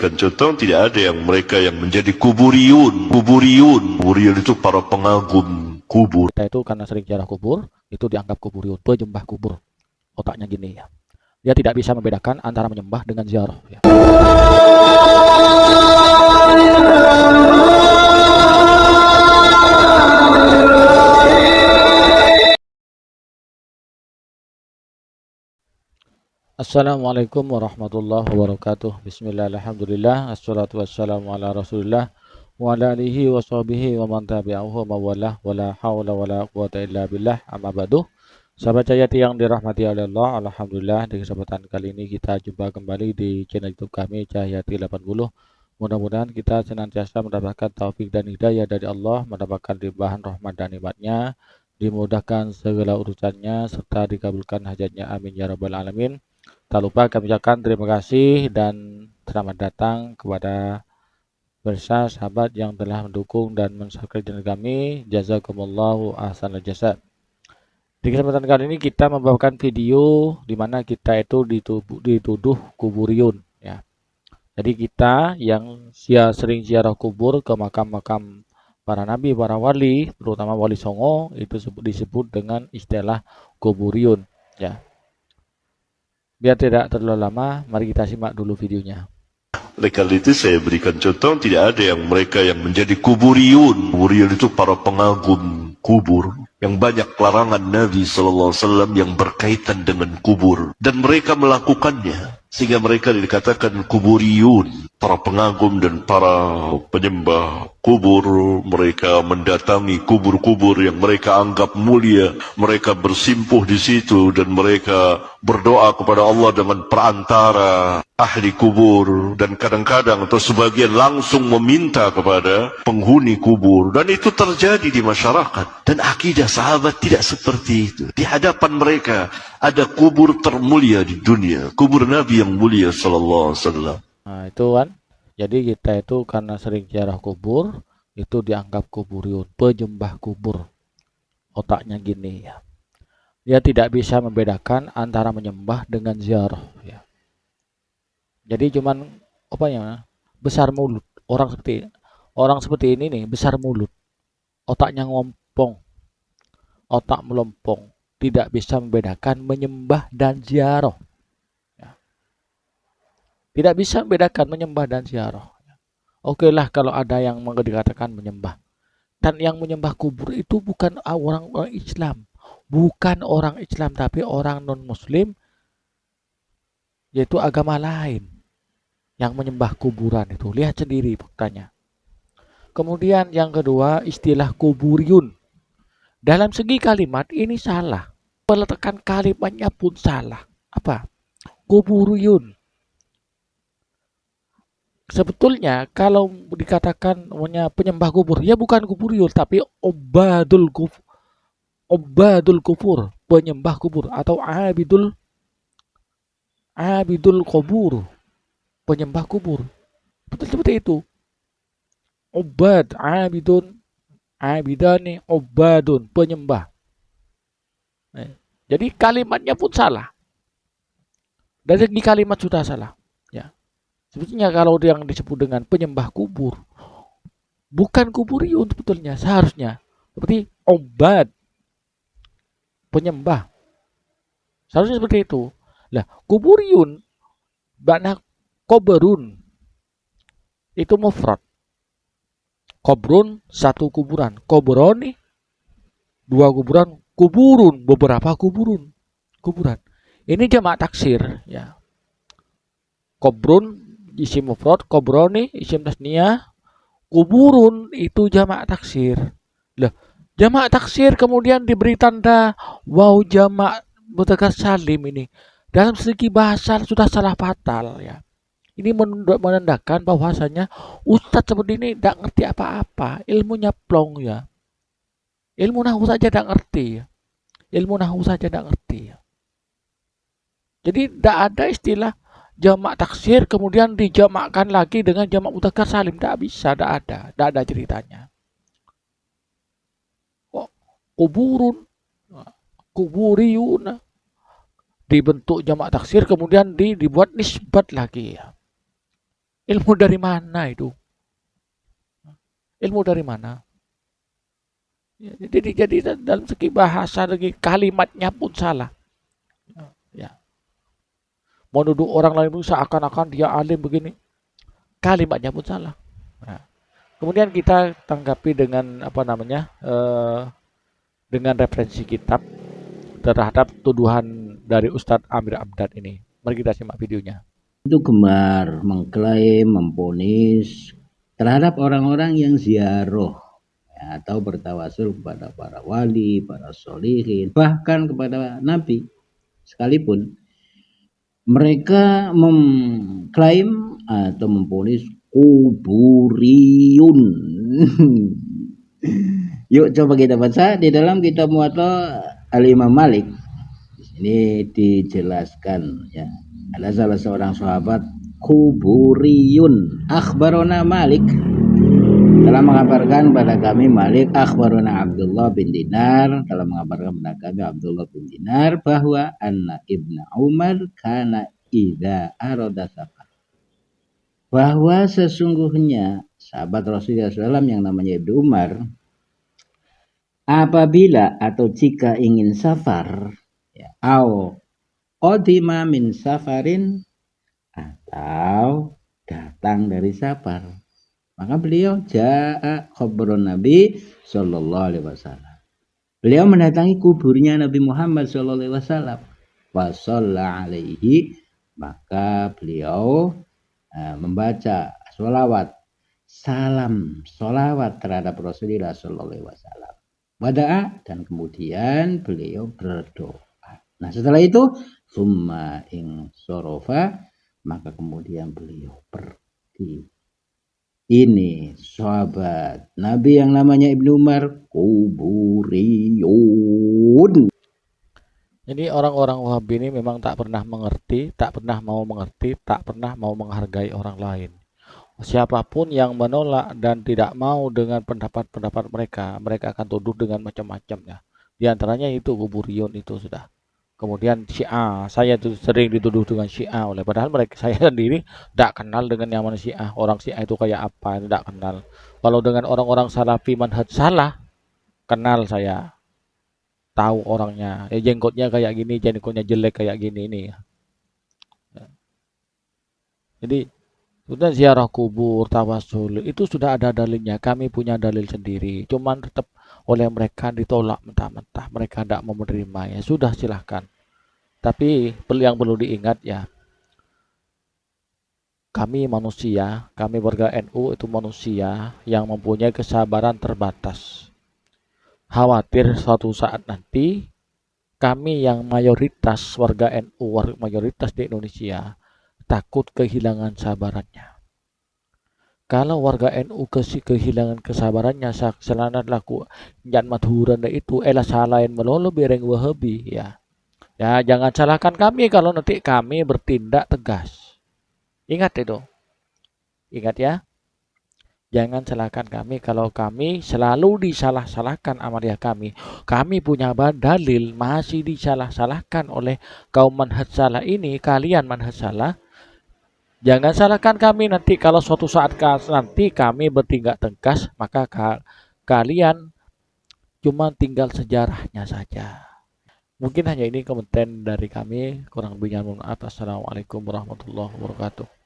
Kan contoh tidak ada yang mereka yang menjadi kuburiun itu para pengagum kubur. Kita itu karena sering ziarah kubur, itu dianggap kuburiun, penyembah kubur. Otaknya gini ya. Dia tidak bisa membedakan antara menyembah dengan ziarah ya. Assalamualaikum warahmatullahi wabarakatuh. Bismillah, alhamdulillah, assalatu wassalamu ala rasulillah wa ala alihi wa sahbihi wa man tabi'ahu mawalah wa la hawla wa la quwata illa billah, amma ba'du. Sahabat Cahayati yang dirahmati oleh Allah, alhamdulillah di kesempatan kali ini kita jumpa kembali di channel YouTube kami Cahayati 80. Mudah-mudahan kita senantiasa mendapatkan taufik dan hidayah dari Allah, mendapatkan limpahan rahmat dan nikmatnya, dimudahkan segala urusannya serta dikabulkan hajatnya, amin ya rabbal alamin. Tak lupa kami ucapkan terima kasih dan selamat datang kepada bersama sahabat yang telah mendukung dan mensubscribe channel kami. Jazakumullahu ahsanal jazaa. Di kesempatan kali ini kita membawakan video di mana kita itu dituduh kuburiun ya. Jadi kita yang sering ziarah kubur ke makam-makam para nabi, para wali, terutama wali Songo, itu disebut dengan istilah kuburiun ya. Biar tidak terlalu lama, mari kita simak dulu videonya. Oleh karena itu saya berikan contoh, tidak ada yang mereka yang menjadi kuburiun itu para pengagum kubur. Yang banyak larangan Nabi SAW yang berkaitan dengan kubur. Dan mereka melakukannya. Sehingga mereka dikatakan kuburiyun. Para pengagum dan para penyembah kubur. Mereka mendatangi kubur-kubur yang mereka anggap mulia. Mereka bersimpuh di situ. Dan mereka berdoa kepada Allah dengan perantara ahli kubur. Dan kadang-kadang atau sebagian langsung meminta kepada penghuni kubur. Dan itu terjadi di masyarakat. Dan akidah sahabat tidak seperti itu. Di hadapan mereka ada kubur termulia di dunia, kubur Nabi yang mulia sallallahu alaihi wasallam. Nah, itu kan. Jadi kita itu karena sering ziarah kubur, itu dianggap kuburiun, penyembah kubur. Otaknya gini ya. Dia tidak bisa membedakan antara menyembah dengan ziarah ya. Jadi cuman apa ya? Besar mulut. Orang seperti ini nih, besar mulut. Otaknya ngompong. Otak melompong, tidak bisa membedakan menyembah dan ziarah. Ya. Tidak bisa membedakan menyembah dan ziarah. Oke lah kalau ada yang dikatakan menyembah. Dan yang menyembah kubur itu bukan orang-orang Islam. Bukan orang Islam, tapi orang non-Muslim, yaitu agama lain. Yang menyembah kuburan itu. Lihat sendiri faktanya. Kemudian yang kedua, istilah kuburiun. Dalam segi kalimat ini salah. Peletakan kalimatnya pun salah. Apa? Kuburiyun. Sebetulnya kalau dikatakan penyembah kubur, ya bukan kuburiyun tapi obadul kufur, penyembah kubur atau abidul kubur, penyembah kubur. Betul seperti itu. Obad, abidani, obadun, penyembah. Jadi kalimatnya pun salah. Dari segi kalimat sudah salah. Ya. Sebetulnya kalau yang disebut dengan penyembah kubur, bukan kuburiun sebetulnya seharusnya. Seperti obad, penyembah. Seharusnya seperti itu. Lah, kuburiun, makna koberun, itu mufrad. Kobrun, satu kuburan. Kobroni, dua kuburan. Kuburun, beberapa kuburan. Ini jamak taksir ya. Kobrun isim mufrad, kobroni isim tasniyah, kuburun itu jamak taksir. Lah, jamak taksir kemudian diberi tanda waw jamak mudzakkar salim ini. Dalam segi bahasa sudah salah fatal ya. Ini menandakan bahwasanya ustadz seperti ini tidak ngerti apa-apa, ilmunya plong ya. Ilmu nahu saja tidak ngerti. Jadi tidak ada istilah jamak taksir kemudian dijamakkan lagi dengan jamak mudzakkar salim. Tidak bisa, tidak ada ceritanya. Kuburiyun dibentuk jamak taksir kemudian dibuat nisbat lagi ya. Ilmu dari mana itu? Ilmu dari mana? Ya, jadi dalam segi bahasa, segi kalimatnya pun salah. Ya, mau duduk orang lain pun seakan-akan dia alim begini, kalimatnya pun salah. Nah, kemudian kita tanggapi dengan apa namanya, dengan referensi kitab terhadap tuduhan dari Ustadz Amir Abdad ini. Mari kita simak videonya. Itu gemar mengklaim, memponis terhadap orang-orang yang ziarah ya, atau bertawasul kepada para wali, para solihin, bahkan kepada Nabi sekalipun. Mereka mengklaim atau memponis kuburiyun. Yuk coba kita baca di dalam kitab Muwatta Al-Imam Malik. Ini dijelaskan ya. Ada salah seorang sahabat kuburiyun akhbarona Malik telah mengabarkan pada kami Malik akhbarona Abdullah bin Dinar telah mengabarkan pada kami Abdullah bin Dinar bahwa anna ibnu Umar kana idza arada safar, bahwa sesungguhnya sahabat Rasulullah SAW yang namanya Ibnu Umar apabila atau jika ingin safar ya, qadima min safarin atau datang dari safar, maka beliau ja'a khabarun Nabi sallallahu alaihi wasallam. Beliau mendatangi kuburnya Nabi Muhammad sallallahu alaihi wasallam. Wa shalla alaihi, maka beliau membaca sholawat, salam sholawat terhadap Rasulullah sallallahu alaihi wasallam. Wada'a, dan kemudian beliau berdoa. Nah setelah itu summa ing sorofa, maka kemudian beliau pergi. Ini sahabat Nabi yang namanya Ibnu Umar kuburiyun. Jadi orang-orang Wahabi ini memang tak pernah mengerti, tak pernah mau mengerti, tak pernah mau menghargai orang lain. Siapapun yang menolak dan tidak mau dengan pendapat-pendapat mereka, mereka akan tuduh dengan macam-macamnya. Di antaranya itu kuburiyun itu sudah. Kemudian Syiah, saya tuh sering dituduh dengan Syiah oleh padahal mereka saya sendiri tidak kenal dengan yang mana Syiah. Orang Syiah itu kayak apa, tidak kenal. Kalau dengan orang-orang Salafi manhaj salah, kenal saya. Tahu orangnya. Jenggotnya kayak gini, jenggotnya jelek kayak gini ini. Jadi sudah ziarah kubur, tawasul, itu sudah ada dalilnya. Kami punya dalil sendiri. Cuman tetap oleh mereka ditolak mentah-mentah. Mereka tidak mau menerima. Ya sudah silahkan. Tapi yang perlu diingat ya, kami manusia, kami warga NU itu manusia yang mempunyai kesabaran terbatas. Khawatir suatu saat nanti kami yang mayoritas warga NU, mayoritas di Indonesia, takut kehilangan sabarannya. Kalau warga NU kehilangan kesabarannya, selanat laku jangan madhuran itu elah salahin melolo bereng Wahabi ya. Ya jangan salahkan kami kalau nanti kami bertindak tegas. Ingat itu. Ingat ya. Jangan salahkan kami kalau kami selalu disalah-salahkan amalia kami. Kami punya dalil masih disalah-salahkan oleh kaum manhaj salah ini, kalian manhaj salah. Jangan salahkan kami nanti kalau suatu saat nanti kami bertindak tegas, maka kalian cuma tinggal sejarahnya saja. Mungkin hanya ini komentar dari kami. Kurang lebihnya mohon maaf. Assalamualaikum warahmatullahi wabarakatuh.